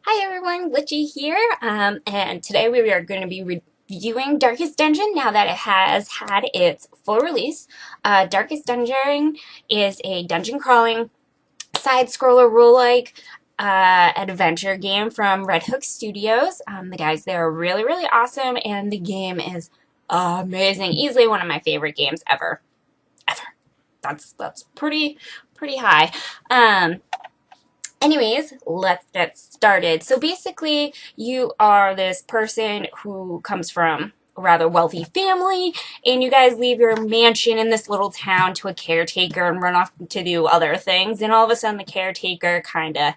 Hi everyone, Glitchiee here, and today we are going to be reviewing Darkest Dungeon now that it has had its full release. Darkest Dungeon is a dungeon crawling, side-scroller roguelike adventure game from Red Hook Studios. The guys there are really, really awesome, and the game is amazing. Easily one of my favorite games ever. Ever. That's pretty high. Anyways, let's get started. So basically, you are this person who comes from a rather wealthy family, and you guys leave your mansion in this little town to a caretaker and run off to do other things. And all of a sudden, the caretaker kind of,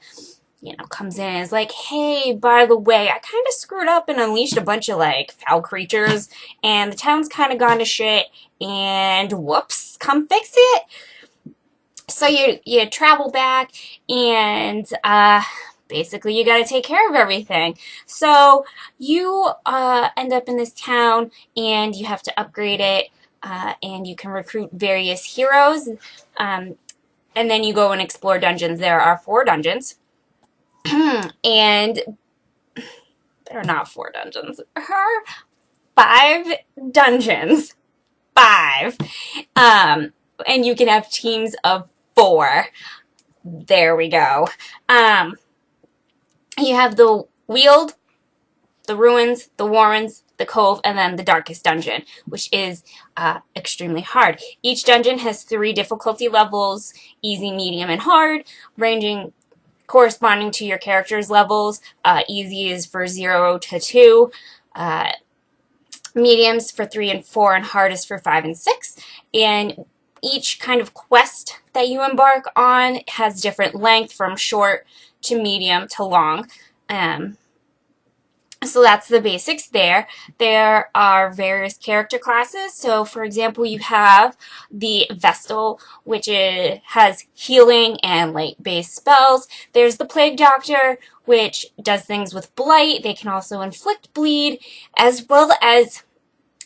comes in and is like, hey, by the way, I kind of screwed up and unleashed a bunch of, foul creatures, and the town's kind of gone to shit, and whoops, come fix it. So you travel back and basically you got to take care of everything. So you end up in this town and you have to upgrade it and you can recruit various heroes and then you go and explore dungeons. There are 4 dungeons and they're not 4 dungeons. There are 5 dungeons. 5. And you can have teams of 4. There we go. You have the Weald, the Ruins, the Warrens, the Cove, and then the Darkest Dungeon, which is extremely hard. Each dungeon has 3 difficulty levels, easy, medium, and hard, ranging corresponding to your character's levels. Easy is for 0 to 2, mediums for 3 and 4, and hard is for 5 and 6. And each kind of quest that you embark on has different length, from short to medium to long. So that's the basics there. There are various character classes. So, for example, you have the Vestal, which has healing and light-based spells. There's the Plague Doctor, which does things with blight. They can also inflict bleed, as well as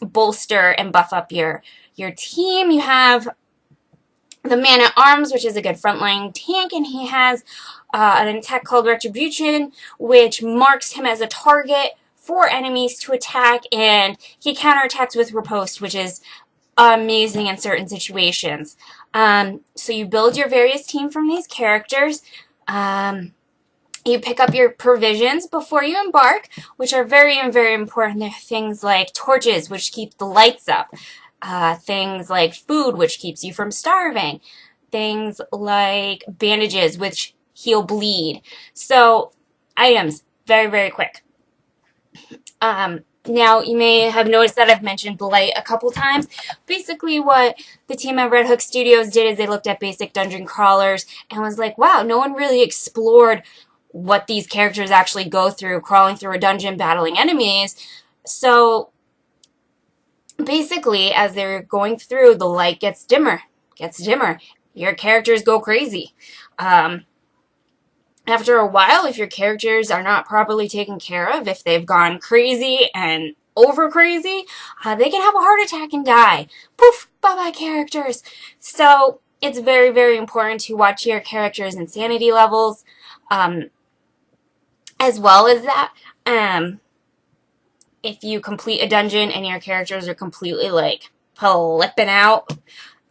bolster and buff up your team. You have the Man-at-Arms, which is a good frontline tank, and he has an attack called Retribution, which marks him as a target for enemies to attack, and he counterattacks with Riposte, which is amazing in certain situations. So you build your various team from these characters. You pick up your provisions before you embark, which are very, very important. There are things like torches, which keep the lights up. Things like food, which keeps you from starving. Things like bandages, which heal bleed. So, items, very, very quick. Now, you may have noticed that I've mentioned blight a couple times. Basically, what the team at Red Hook Studios did is they looked at basic dungeon crawlers and was like, wow, no one really explored what these characters actually go through, crawling through a dungeon, battling enemies. So, basically, as they're going through, the light gets dimmer. Your characters go crazy. After a while, if your characters are not properly taken care of, if they've gone crazy and over crazy, they can have a heart attack and die. Poof! Bye-bye, characters. So, it's very, very important to watch your characters' insanity levels. As well as that, if you complete a dungeon and your characters are completely, flipping out,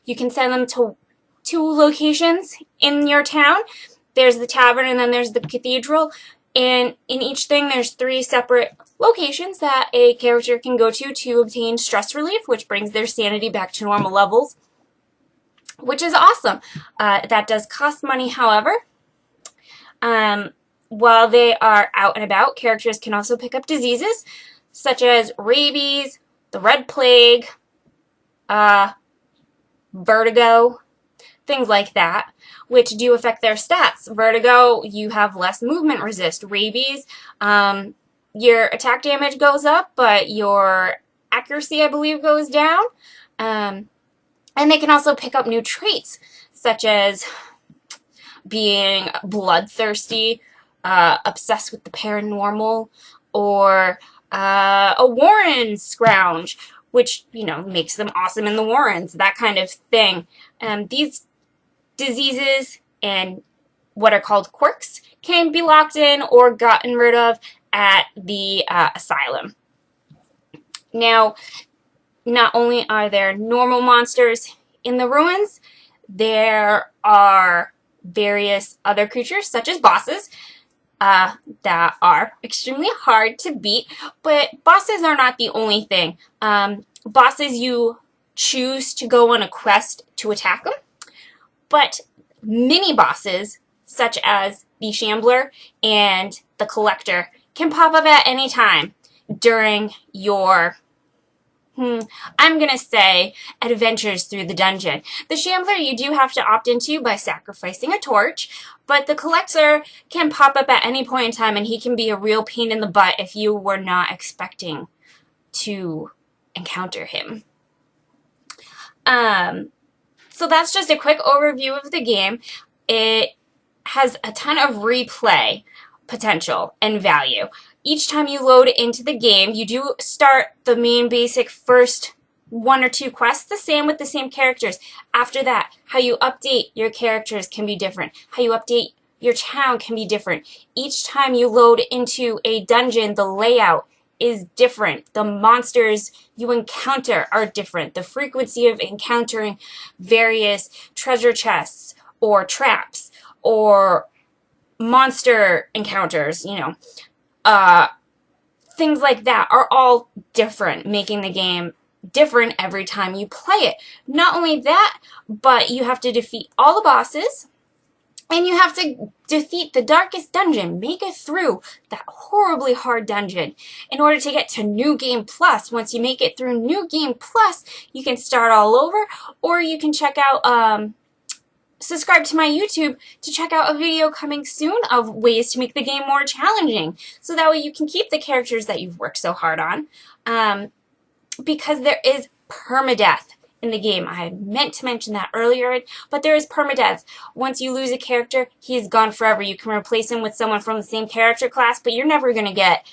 you can send them to 2 locations in your town. There's the tavern and then there's the cathedral. And in each thing, there's 3 separate locations that a character can go to obtain stress relief, which brings their sanity back to normal levels, which is awesome. That does cost money, however. While they are out and about, characters can also pick up diseases, such as rabies, the red plague, vertigo, things like that, which do affect their stats. Vertigo, you have less movement resist. Rabies, your attack damage goes up, but your accuracy, I believe, goes down. And they can also pick up new traits, such as being bloodthirsty, obsessed with the paranormal, or a Warren scrounge, which, makes them awesome in the Warrens, that kind of thing. These diseases and what are called quirks can be locked in or gotten rid of at the asylum. Now, not only are there normal monsters in the ruins, there are various other creatures, such as bosses, that are extremely hard to beat, but bosses are not the only thing. Bosses, you choose to go on a quest to attack them, but mini bosses, such as the Shambler and the Collector, can pop up at any time during your I'm going to say adventures through the dungeon. The Shambler you do have to opt into by sacrificing a torch, but the Collector can pop up at any point in time, and he can be a real pain in the butt if you were not expecting to encounter him. So that's just a quick overview of the game. It has a ton of replay potential and value. Each time you load into the game, you do start the main basic first 1 or 2 quests the same with the same characters. After that, how you update your characters can be different. How you update your town can be different. Each time you load into a dungeon, the layout is different. The monsters you encounter are different. The frequency of encountering various treasure chests or traps or monster encounters, things like that are all different, making the game different every time you play it. Not only that, but you have to defeat all the bosses, and you have to defeat the darkest dungeon, make it through that horribly hard dungeon in order to get to New Game Plus. Once you make it through New Game Plus, you can start all over, or you can check out, subscribe to my YouTube to check out a video coming soon of ways to make the game more challenging, so that way you can keep the characters that you've worked so hard on, because there is permadeath in the game. I meant to mention that earlier, but there is permadeath. Once you lose a character, he is gone forever. You can replace him with someone from the same character class, but you're never going to get,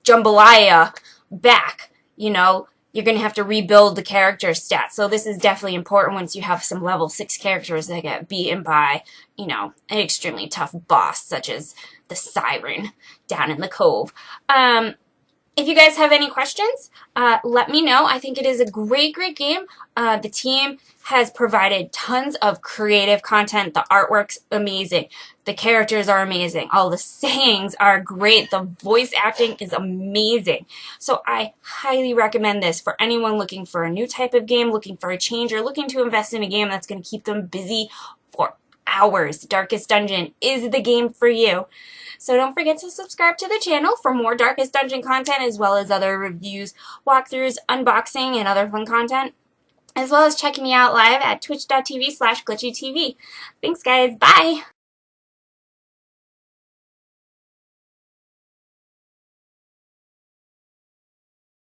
Jambalaya back. You're going to have to rebuild the character stats. So this is definitely important once you have some level 6 characters that get beaten by, an extremely tough boss, such as the Siren down in the cove. If you guys have any questions, let me know. I think it is a great, great game. The team has provided tons of creative content. The artwork's amazing. The characters are amazing. All the sayings are great. The voice acting is amazing. So I highly recommend this for anyone looking for a new type of game, looking for a change, or looking to invest in a game that's going to keep them busy for hours. Darkest Dungeon is the game for you. So don't forget to subscribe to the channel for more Darkest Dungeon content, as well as other reviews, walkthroughs, unboxing, and other fun content, as well as checking me out live at twitch.tv/glitchytv. Thanks, guys. Bye!